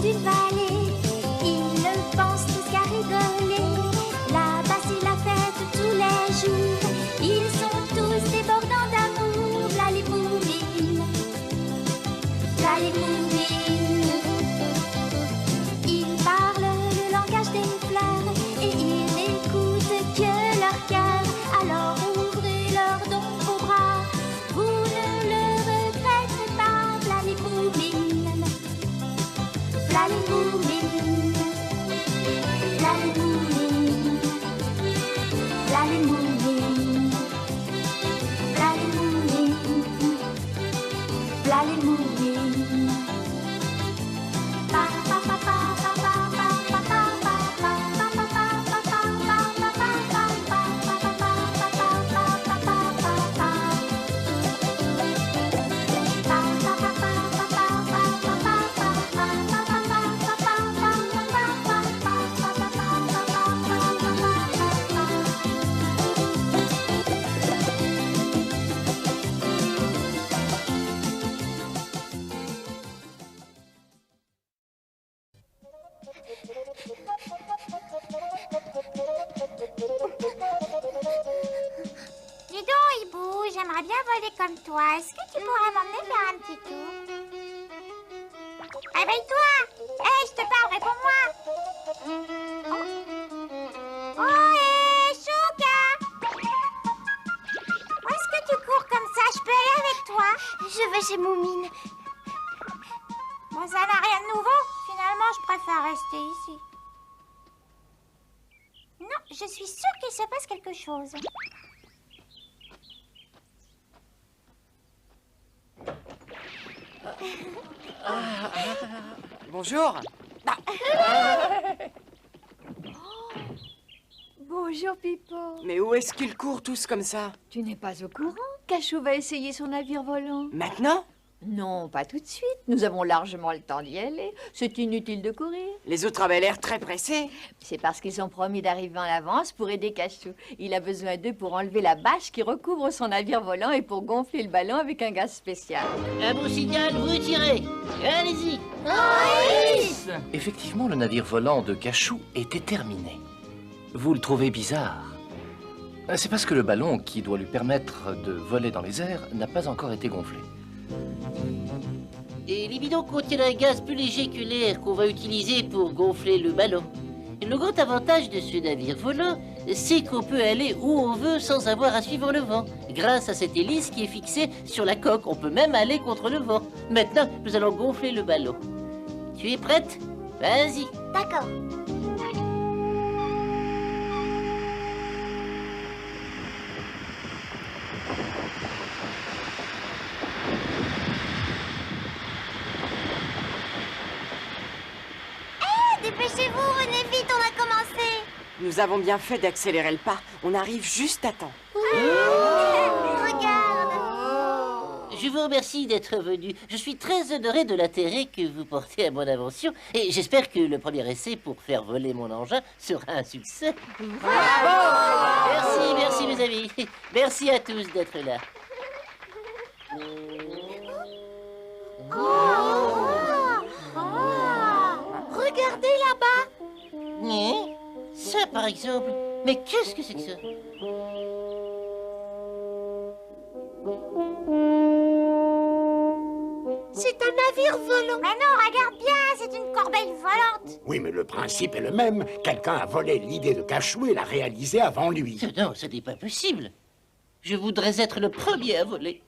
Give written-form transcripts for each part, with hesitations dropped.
d'une vallée. Ils ne pensent tous qu'à rigoler. Là-bas c'est la fête tous les jours. Ils sont tous débordants d'amour. V'là les bourrines, v'là les bourrines. Ils parlent le langage des fleurs et ils n'écoutent que leur cœur. Alors ouvrez leurs dons vos bras, vous ne le regretterez pas. V'là les bourrines, v'là les bourrines, v'là les bourrines, v'là les bourrines, v'là les bourrines, v'là les bourrines. Dis donc, Hibou, j'aimerais bien voler comme toi. Est-ce que tu pourrais m'emmener faire un petit tour? Réveille-toi! Hé, je te parle, réponds-moi! Oh, hé, Chouka! Où est-ce que tu cours comme ça? Je peux aller avec toi? Je vais chez Moumine. Bon, ça n'a rien de nouveau. Finalement, je préfère rester ici. Non, je suis sûre qu'il se passe quelque chose. Bonjour. Bonjour, Pipo. Mais où est-ce qu'ils courent tous comme ça? Tu n'es pas au courant? Cachou va essayer son navire volant. Maintenant? Non, pas tout de suite. Nous avons largement le temps d'y aller. C'est inutile de courir. Les autres avaient l'air très pressés. C'est parce qu'ils ont promis d'arriver en avance pour aider Cachou. Il a besoin d'eux pour enlever la bâche qui recouvre son navire volant et pour gonfler le ballon avec un gaz spécial. Un bon signal, vous tirez. Allez-y. Effectivement, le navire volant de Cachou était terminé. Vous le trouvez bizarre? C'est parce que le ballon qui doit lui permettre de voler dans les airs n'a pas encore été gonflé. Et les bidons contiennent un gaz plus léger que l'air qu'on va utiliser pour gonfler le ballon. Le grand avantage de ce navire volant, c'est qu'on peut aller où on veut sans avoir à suivre le vent. Grâce à cette hélice qui est fixée sur la coque, on peut même aller contre le vent. Maintenant, nous allons gonfler le ballon. Tu es prête? Vas-y. D'accord. Dépêchez-vous, venez vite, on a commencé. Nous avons bien fait d'accélérer le pas. On arrive juste à temps. Regarde. Je vous remercie d'être venu. Je suis très honoré de l'intérêt que vous portez à mon invention et j'espère que le premier essai pour faire voler mon engin sera un succès. Merci, merci mes amis. Merci à tous d'être là. Regardez là-bas. Ça par exemple. Mais qu'est-ce que c'est que ça? C'est un navire volant. Mais non, regarde bien, c'est une corbeille volante. Oui, mais le principe est le même. Quelqu'un a volé l'idée de Cachou et l'a réalisée avant lui. Non, ce n'est pas possible. Je voudrais être le premier à voler.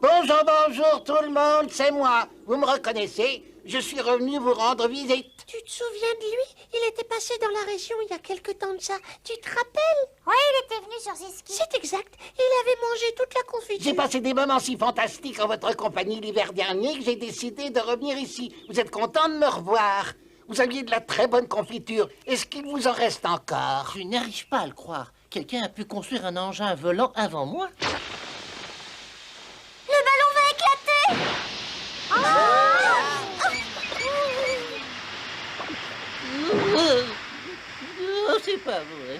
Bonjour, bonjour tout le monde, c'est moi. Vous me reconnaissez? Je suis revenu vous rendre visite. Tu te souviens de lui? Il était passé dans la région il y a quelque temps de ça. Tu te rappelles? Oui, il était venu sur ses skis. C'est exact. Il avait mangé toute la confiture. J'ai passé des moments si fantastiques en votre compagnie l'hiver dernier que j'ai décidé de revenir ici. Vous êtes content de me revoir? Vous aviez de la très bonne confiture. Est-ce qu'il vous en reste encore? Je n'arrive pas à le croire. Quelqu'un a pu construire un engin volant avant moi? Le ballon va éclater. Oh, c'est pas vrai.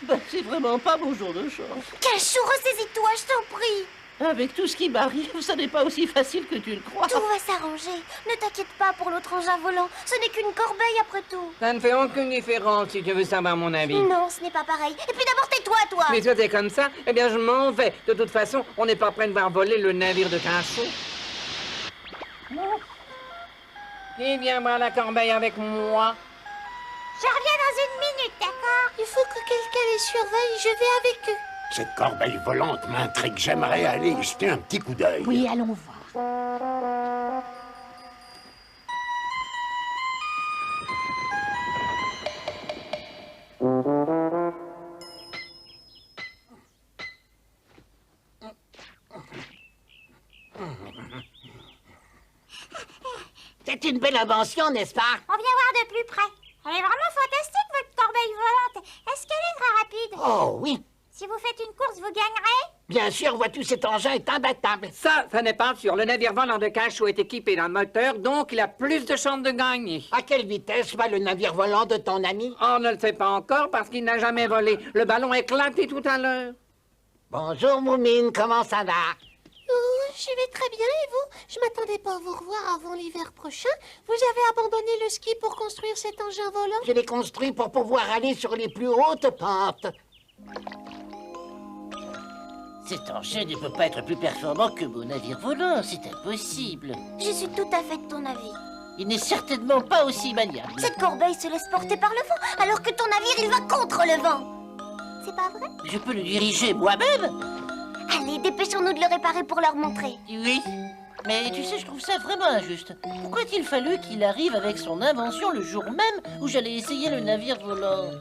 Ben, c'est vraiment pas mon jour de chance. Cachou, ressaisis-toi, je t'en prie. Avec tout ce qui m'arrive, ça n'est pas aussi facile que tu le crois. Tout va s'arranger. Ne t'inquiète pas pour l'autre engin volant. Ce n'est qu'une corbeille après tout. Ça ne fait aucune différence si tu veux savoir mon avis. Non, ce n'est pas pareil. Et puis d'abord, tais-toi, toi. Mais toi, t'es comme ça, eh bien, je m'en vais. De toute façon, on n'est pas prêt de voir voler le navire de Cachou. Qui vient voir la corbeille avec moi? Je reviens dans une minute, d'accord? Il faut que quelqu'un les surveille, je vais avec eux. Cette corbeille volante m'intrigue. J'aimerais aller y jeter un petit coup d'œil. Oui, allons voir. C'est une belle invention, n'est-ce pas? On vient voir de plus près. Elle est vraiment fantastique, votre corbeille volante. Est-ce qu'elle est très rapide? Oh oui. Si vous faites une course, vous gagnerez? Bien sûr, vois-tu, cet engin est imbattable. Ça n'est pas sûr. Le navire volant de Cachou est équipé d'un moteur, donc il a plus de chances de gagner. À quelle vitesse va le navire volant de ton ami? On ne le sait pas encore parce qu'il n'a jamais volé. Le ballon a éclaté tout à l'heure. Bonjour, Moumine, comment ça va? Oh, je vais très bien, et vous? Je m'attendais pas à vous revoir avant l'hiver prochain. Vous avez abandonné le ski pour construire cet engin volant? Je l'ai construit pour pouvoir aller sur les plus hautes pentes. Cet engin ne peut pas être plus performant que mon navire volant, c'est impossible. Je suis tout à fait de ton avis. Il n'est certainement pas aussi maniable. Cette corbeille se laisse porter par le vent, alors que ton navire, il va contre le vent. C'est pas vrai? Je peux le diriger moi-même? Allez, dépêchons-nous de le réparer pour leur montrer. Oui. Mais tu sais, je trouve ça vraiment injuste. Pourquoi a-t-il fallu qu'il arrive avec son invention le jour même où j'allais essayer le navire volant?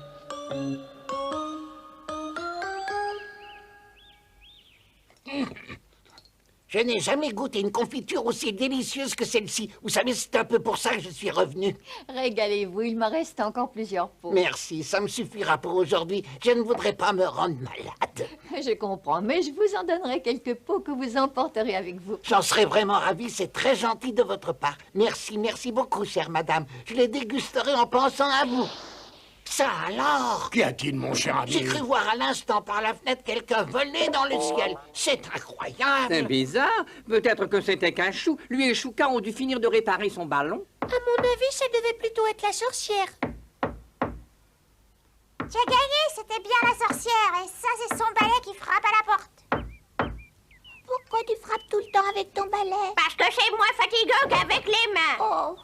Je n'ai jamais goûté une confiture aussi délicieuse que celle-ci. Vous savez, c'est un peu pour ça que je suis revenu. Régalez-vous, il m'en reste encore plusieurs pots. Merci, ça me suffira pour aujourd'hui. Je ne voudrais pas me rendre malade. Je comprends, mais je vous en donnerai quelques pots que vous emporterez avec vous. J'en serais vraiment ravi, c'est très gentil de votre part. Merci, merci beaucoup, chère madame. Je les dégusterai en pensant à vous. Ça alors? Qu'y a-t-il, mon cher ami? J'ai cru voir à l'instant par la fenêtre quelqu'un voler dans le ciel. C'est incroyable. C'est bizarre. Peut-être que c'était Cachou. Lui et Chouka ont dû finir de réparer son ballon. À mon avis, ça devait plutôt être la sorcière. Tu as gagné, c'était bien la sorcière. Et ça, c'est son balai qui frappe à la porte. Pourquoi tu frappes tout le temps avec ton balai? Parce que c'est moins fatigant qu'avec les mains. Oh,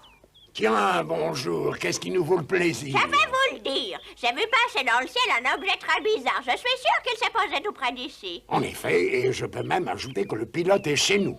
Tiens, bonjour. Qu'est-ce qui nous vaut le plaisir? Je vais vous le dire. J'ai vu passer dans le ciel un objet très bizarre. Je suis sûre qu'il s'est posé tout près d'ici. En effet, et je peux même ajouter que le pilote est chez nous.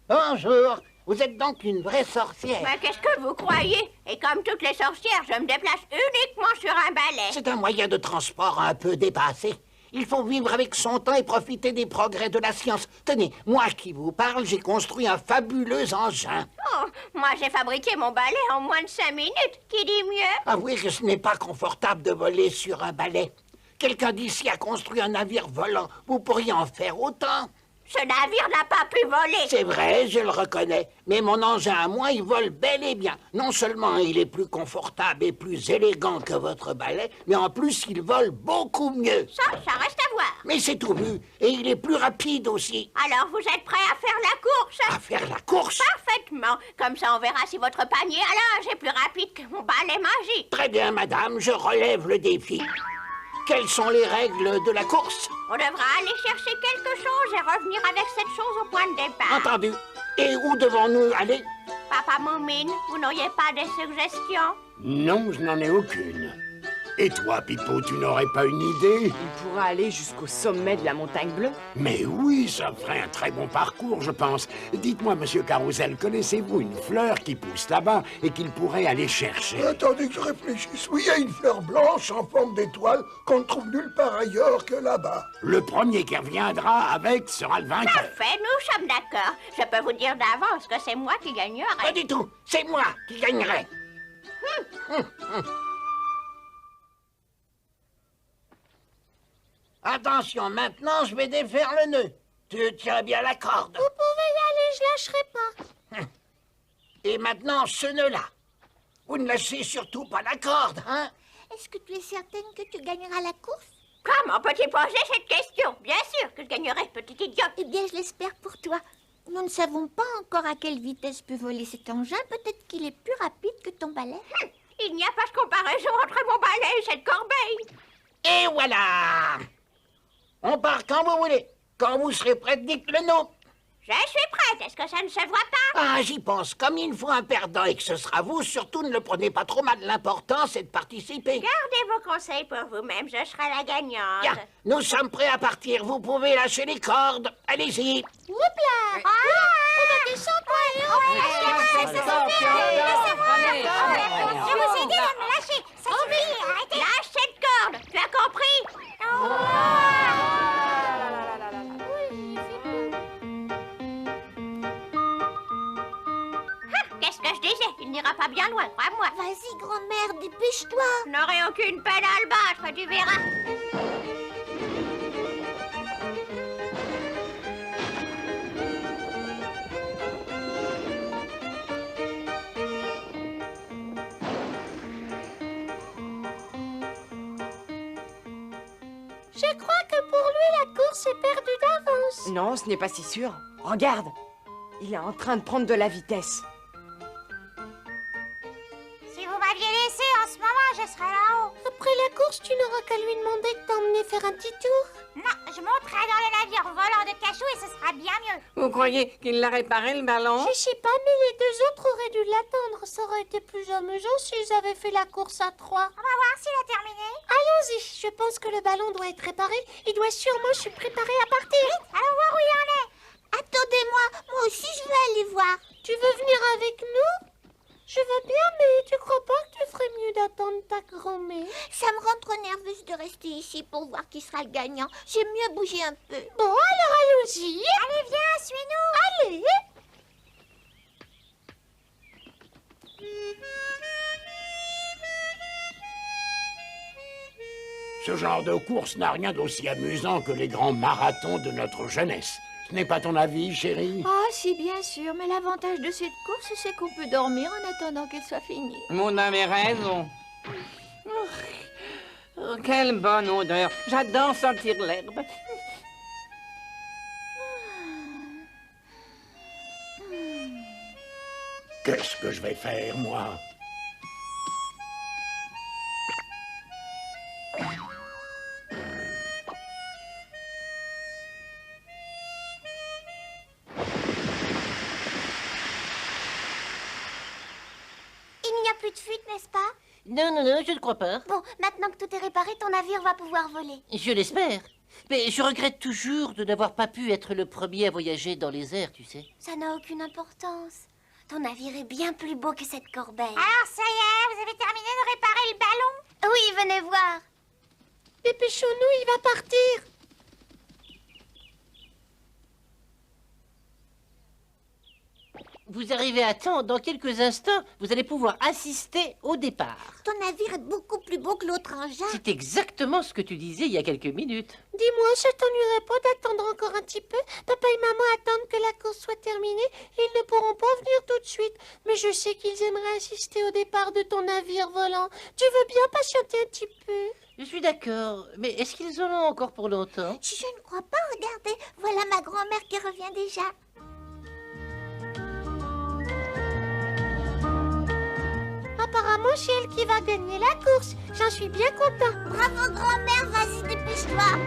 Bonjour. Vous êtes donc une vraie sorcière. Mais qu'est-ce que vous croyez? Et comme toutes les sorcières, je me déplace uniquement sur un balai. C'est un moyen de transport un peu dépassé. Il faut vivre avec son temps et profiter des progrès de la science. Tenez, moi qui vous parle, j'ai construit un fabuleux engin. Oh, moi j'ai fabriqué mon balai en moins de 5 minutes. Qui dit mieux? Avouez que ce n'est pas confortable de voler sur un balai. Quelqu'un d'ici a construit un navire volant. Vous pourriez en faire autant. Ce navire n'a pas pu voler. C'est vrai, je le reconnais. Mais mon engin à moi, il vole bel et bien. Non seulement il est plus confortable et plus élégant que votre balai, mais en plus il vole beaucoup mieux. Ça reste à voir. Mais c'est tout vu. Et il est plus rapide aussi. Alors vous êtes prêts à faire la course? À faire la course? Parfaitement. Comme ça, on verra si votre panier à linge est plus rapide que mon balai magique. Très bien, madame, je relève le défi. Quelles sont les règles de la course? On devra aller chercher quelque chose et revenir avec cette chose au point de départ. Entendu. Et où devons-nous aller? Papa Moumine, vous n'auriez pas des suggestions? Non, je n'en ai aucune. Et toi, Pipo, tu n'aurais pas une idée? Il pourra aller jusqu'au sommet de la montagne bleue. Mais oui, ça ferait un très bon parcours, je pense. Dites-moi, monsieur Carousel, connaissez-vous une fleur qui pousse là-bas et qu'il pourrait aller chercher? Attendez que je réfléchisse. Oui, il y a une fleur blanche en forme d'étoile qu'on ne trouve nulle part ailleurs que là-bas. Le premier qui reviendra avec sera le vainqueur. Parfait, nous sommes d'accord. Je peux vous dire d'avance que c'est moi qui gagnerai. Pas du tout. C'est moi qui gagnerai. Attention, maintenant, je vais défaire le nœud. Tu tiens bien la corde. vous pouvez y aller, je lâcherai pas. Et maintenant, ce nœud-là. Vous ne lâchez surtout pas la corde, hein? Est-ce que tu es certaine que tu gagneras la course? Comment peux-tu poser cette question? Bien sûr que je gagnerai, petite idiote. Eh bien, je l'espère pour toi. Nous ne savons pas encore à quelle vitesse peut voler cet engin. Peut-être qu'il est plus rapide que ton balai. Il n'y a pas de comparaison entre mon balai et cette corbeille. Et voilà! On part quand vous voulez. Quand vous serez prête, dites-le nom. Je suis prête. Est-ce que ça ne se voit pas? Ah, j'y pense. Comme il faut un perdant et que ce sera vous, surtout ne le prenez pas trop mal. L'important, c'est de participer. Gardez vos conseils pour vous-même. Je serai la gagnante. Bien, nous sommes prêts à partir. Vous pouvez lâcher les cordes. Allez-y. Houpla! Ah! On va descendre, toi, et on va Je vous ai dit de me lâcher. Ça suffit. Arrêtez. Lâche cette corde. Tu as compris? Qu'est-ce que je disais? Il n'ira pas bien loin, crois-moi. Vas-y, grand-mère, dépêche-toi. Je n'aurai aucune peine à le battre, tu verras. Je crois que pour lui, la course est perdue d'avance. Non, ce n'est pas si sûr. Regarde, il est en train de prendre de la vitesse. Si vous m'aviez laissé en ce moment, je serais là-haut. Après la course, tu n'auras qu'à lui demander de t'emmener faire un petit tour. Non, je monterai dans le navire volant de Cachou et ce sera bien mieux. Vous croyez qu'il l'a réparé, le ballon? Je sais pas, mais les deux autres auraient dû l'attendre. Ça aurait été plus amusant s'ils avaient fait la course à trois. On va voir s'il a terminé. Allons-y, je pense que le ballon doit être réparé. Il doit sûrement se préparer à partir. Allons voir où il en est. Attendez-moi, moi aussi je vais aller voir. Tu veux venir avec nous? Je veux bien, mais tu crois pas que tu ferais mieux d'attendre ta grand-mère? Ça me rend trop nerveuse de rester ici pour voir qui sera le gagnant. J'aime mieux bouger un peu. Bon, alors allons-y. Allez, viens, suis-nous. Allez. Ce genre de course n'a rien d'aussi amusant que les grands marathons de notre jeunesse. Ce n'est pas ton avis, chérie? Ah, si, bien sûr, mais l'avantage de cette course, c'est qu'on peut dormir en attendant qu'elle soit finie. Vous avez raison. Oh, quelle bonne odeur. J'adore sentir l'herbe. Qu'est-ce que je vais faire, moi? Il n'y a plus de fuite, n'est-ce pas? Non, non, non, je ne crois pas. Bon, maintenant que tout est réparé, ton navire va pouvoir voler. Je l'espère. Mais je regrette toujours de n'avoir pas pu être le premier à voyager dans les airs, tu sais. Ça n'a aucune importance. Ton navire est bien plus beau que cette corbeille. Alors, ça y est, vous avez terminé de réparer le ballon? Oui, venez voir. Dépêchons-nous, il va partir. Vous arrivez à temps. Dans quelques instants, vous allez pouvoir assister au départ. Ton navire est beaucoup plus beau que l'autre engin. C'est exactement ce que tu disais il y a quelques minutes. Dis-moi, ça t'ennuierait pas d'attendre encore un petit peu? Papa et maman attendent que la course soit terminée et ils ne pourront pas venir tout de suite. Mais je sais qu'ils aimeraient assister au départ de ton navire volant. Tu veux bien patienter un petit peu? Je suis d'accord, mais est-ce qu'ils en ont encore pour longtemps? Je ne crois pas, regardez. Voilà ma grand-mère qui revient déjà. Apparemment, c'est elle qui va gagner la course. J'en suis bien content. Bravo, grand-mère. Vas-y, dépêche-toi.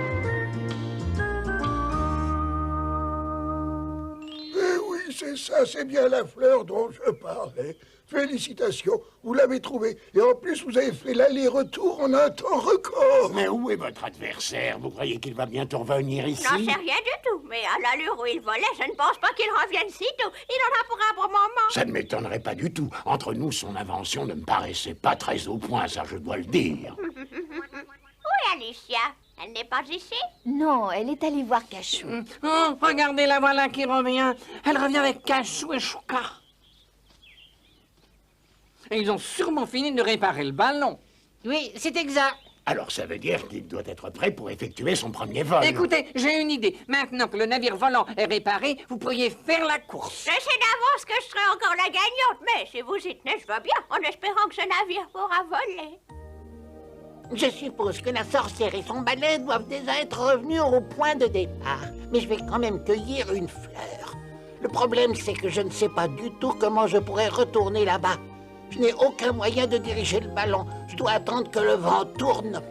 Eh oui, c'est ça, c'est bien la fleur dont je parlais. Félicitations, vous l'avez trouvée. Et en plus, vous avez fait l'aller-retour en un temps record. Mais où est votre adversaire? Vous croyez qu'il va bientôt revenir ici? J'en sais rien du tout, mais à l'allure où il volait, je ne pense pas qu'il revienne si tôt. Il en a pour un bon moment. Ça ne m'étonnerait pas du tout. Entre nous, son invention ne me paraissait pas très au point, ça je dois le dire. Où est Alicia? Elle n'est pas ici? Non, elle est allée voir Cachou. Oh, regardez, la voilà qui revient. Elle revient avec Cachou et Chouka. Et ils ont sûrement fini de réparer le ballon. Oui, c'est exact. Alors ça veut dire qu'il doit être prêt pour effectuer son premier vol. Écoutez, j'ai une idée. Maintenant que le navire volant est réparé, vous pourriez faire la course. Je sais d'avance que je serai encore la gagnante, mais si vous y tenez, je veux bien, en espérant que ce navire pourra voler. Je suppose que la sorcière et son balai doivent déjà être revenus au point de départ. Mais je vais quand même cueillir une fleur. Le problème, c'est que je ne sais pas du tout comment je pourrais retourner là-bas. Je n'ai aucun moyen de diriger le ballon. Je dois attendre que le vent tourne.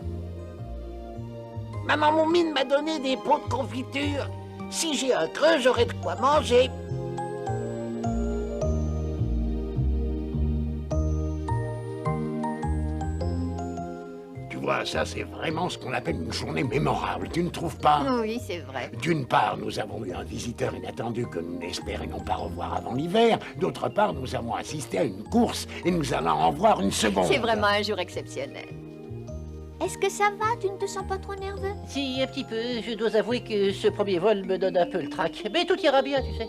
Maman Moumine m'a donné des pots de confiture. Si j'ai un creux, j'aurai de quoi manger. Tu vois, ça c'est vraiment ce qu'on appelle une journée mémorable, tu ne trouves pas? Oui, c'est vrai. D'une part, nous avons eu un visiteur inattendu que nous n'espérions pas revoir avant l'hiver. D'autre part, nous avons assisté à une course et nous allons en voir une seconde. C'est vraiment un jour exceptionnel. Est-ce que ça va? Tu ne te sens pas trop nerveux? Si, un petit peu. Je dois avouer que ce premier vol me donne un peu le trac. Mais tout ira bien, tu sais.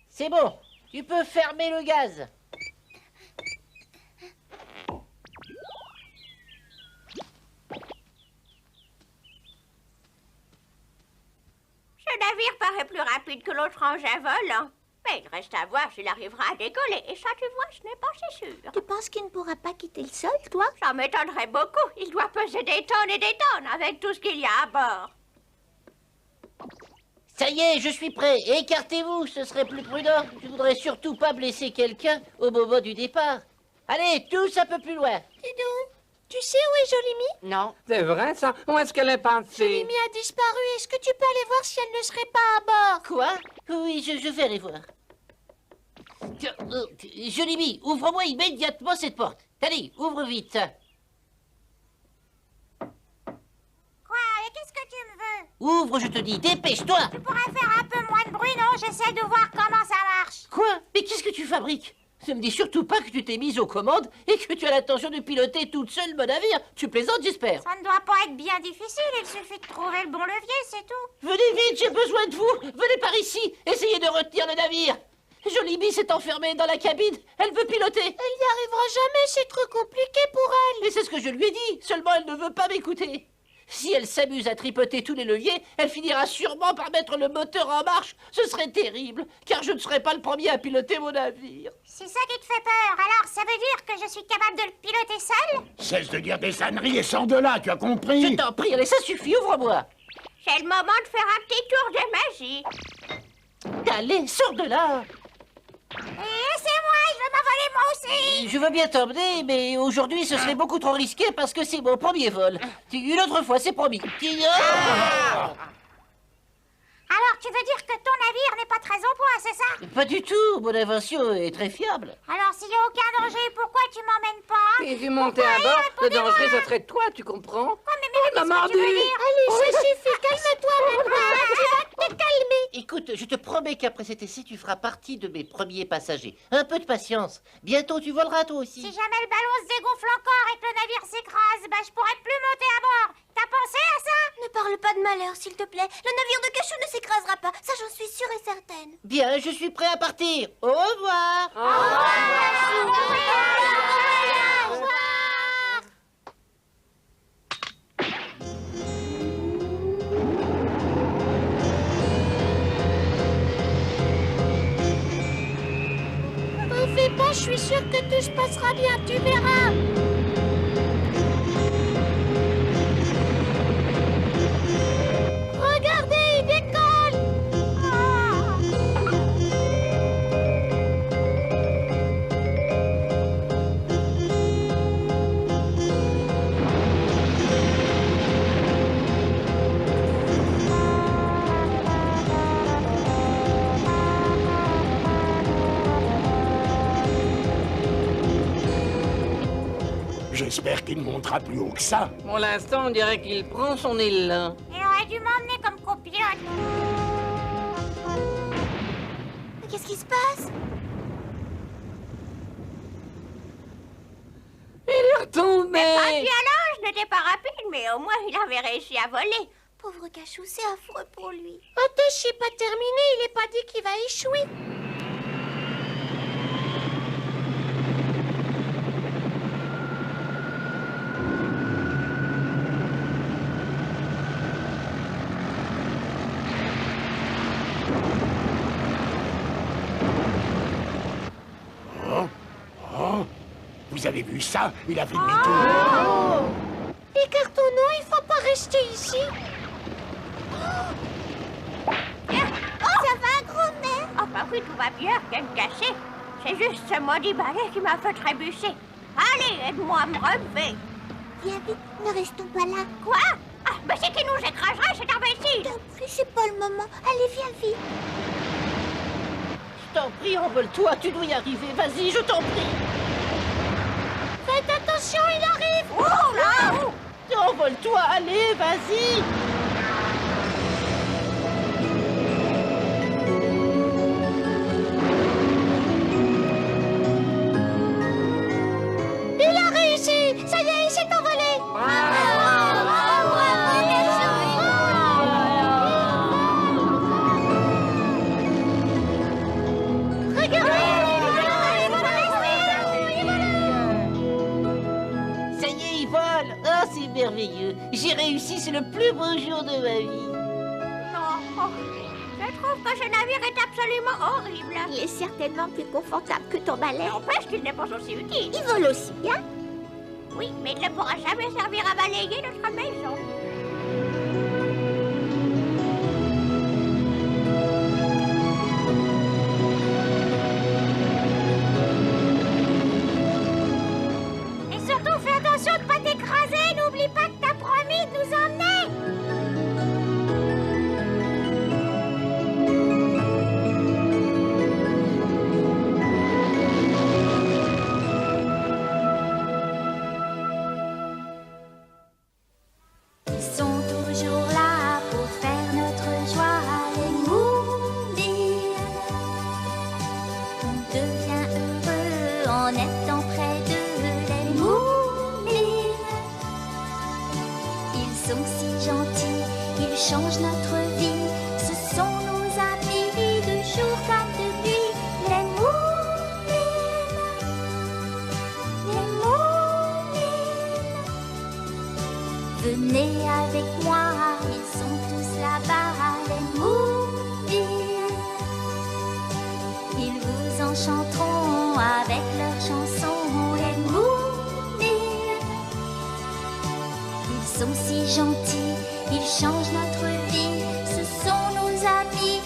C'est bon. Tu peux fermer le gaz. Ce navire paraît plus rapide que l'autre engin volant. Mais il reste à voir s'il arrivera à décoller. Et ça, tu vois, ce n'est pas si sûr. Tu penses qu'il ne pourra pas quitter le sol, toi? Ça m'étonnerait beaucoup. Il doit peser des tonnes et des tonnes avec tout ce qu'il y a à bord. Ça y est, je suis prêt. Écartez-vous, ce serait plus prudent. Je voudrais surtout pas blesser quelqu'un au moment du départ. Allez, tous un peu plus loin. Dis donc, tu sais où est Jolimi? Non. C'est vrai, ça? Où est-ce qu'elle est partie? Jolimi a disparu. Est-ce que tu peux aller voir si elle ne serait pas à bord? Quoi? Oui, je vais aller voir. Jolimi, ouvre-moi immédiatement cette porte. Allez, ouvre vite. Quoi? Et qu'est-ce que tu me veux? Ouvre, je te dis, dépêche-toi. Tu pourrais faire un peu moins de bruit, non? J'essaie de voir comment ça marche. Quoi? Mais qu'est-ce que tu fabriques? Ne me dis surtout pas que tu t'es mise aux commandes et que tu as l'intention de piloter toute seule mon navire. Tu plaisantes, j'espère. Ça ne doit pas être bien difficile. Il suffit de trouver le bon levier, c'est tout. Venez vite, j'ai besoin de vous. Venez par ici. Essayez de retenir le navire. Jolimi s'est enfermée dans la cabine. Elle veut piloter. Elle n'y arrivera jamais. C'est trop compliqué pour elle. Et c'est ce que je lui ai dit. Seulement, elle ne veut pas m'écouter. Si elle s'amuse à tripoter tous les leviers, elle finira sûrement par mettre le moteur en marche. Ce serait terrible, car je ne serai pas le premier à piloter mon navire. C'est ça qui te fait peur. Alors, ça veut dire que je suis capable de le piloter seul? Cesse de dire des âneries et sors de là, tu as compris? Je t'en prie, allez, ça suffit, ouvre-moi. C'est le moment de faire un petit tour de magie. Allez, sors de là. Laissez-moi, je veux m'envoler moi aussi. Je veux bien t'emmener, mais aujourd'hui, ce serait beaucoup trop risqué parce que c'est mon premier vol. Une autre fois, c'est promis. Alors, tu veux dire que ton navire n'est pas très au point, c'est ça? Pas du tout, mon invention est très fiable. Alors, s'il n'y a aucun danger, pourquoi tu m'emmènes pas? Et tu montais à bord, le danger, ça serait de toi, tu comprends? Oh, mais qu'est-ce m'a que tu veux mordu. dire? Allez, ça suffit. Calme-toi maintenant. Tu vas te calmer. Écoute, je te promets qu'après cet essai, tu feras partie de mes premiers passagers. Un peu de patience. Bientôt, tu voleras toi aussi. Si jamais le ballon se dégonfle encore et que le navire s'écrase, bah je pourrais plus monter à bord. T'as pensé à ça? Ne parle pas de malheur, s'il te plaît. Le navire de Cachou ne s'écrasera pas. Ça, j'en suis sûre et certaine. Bien, je suis prêt à partir. Au revoir. Au revoir. Au revoir. T'en fais pas, je suis sûre que tout se passera bien. Tu verras. Regardez, il décolle. J'espère qu'il ne montera plus haut que ça. Pour l'instant, on dirait qu'il prend son île. Il aurait dû m'emmener comme copilote. Mais qu'est-ce qui se passe? Il est retombé. Pas violent, je n'étais pas rapide, mais au moins il avait réussi à voler. Pauvre Cachou, c'est affreux pour lui. La tâche n'est pas terminée. Il n'est pas dit qu'il va échouer. Vous avez vu ça? Il a fait demi-tour. Écartons-nous, il faut pas rester ici. Ça va, grand-mère? Oh bah oui, tout va bien, rien de cassé. C'est juste ce maudit balai qui m'a fait trébucher. Allez, aide-moi à me relever. Viens vite, ne restons pas là. Quoi? Ah, mais c'est qui nous écraserait, cet imbécile? T'en prie, c'est pas le moment. Allez, viens vite. Je t'en prie, envole-toi, tu dois y arriver. Vas-y, je t'en prie. Faites attention, il arrive. Oh là! Envole-toi, allez, vas-y. Il a réussi. Ça y est, il s'est envolé. Ça y est, il vole. Oh, c'est merveilleux. J'ai réussi, c'est le plus beau jour de ma vie. Non, oh, je trouve que ce navire est absolument horrible. Il est certainement plus confortable que ton balai. N'empêche qu'il n'est pas aussi utile. Il vole aussi bien. Oui, mais il ne pourra jamais servir à balayer notre maison. Et surtout, fais attention de ne pas t'écraser. N'oublie pas que t'as promis de nous emmener. Ils sont toujours là pour faire notre joie, les Moulines. On devient heureux en étant près d'eux, les Moulines. Ils sont si gentils, ils changent notre vie. Ce sont nos amis de jour comme de nuit, les Moulines. Les Moulines. Venez avec moi, ils sont tous là-bas, les Moulines. Ils vous enchanteront avec leurs chansons, les Moulines. Ils sont si gentils, ils changent notre vie, ce sont nos amis,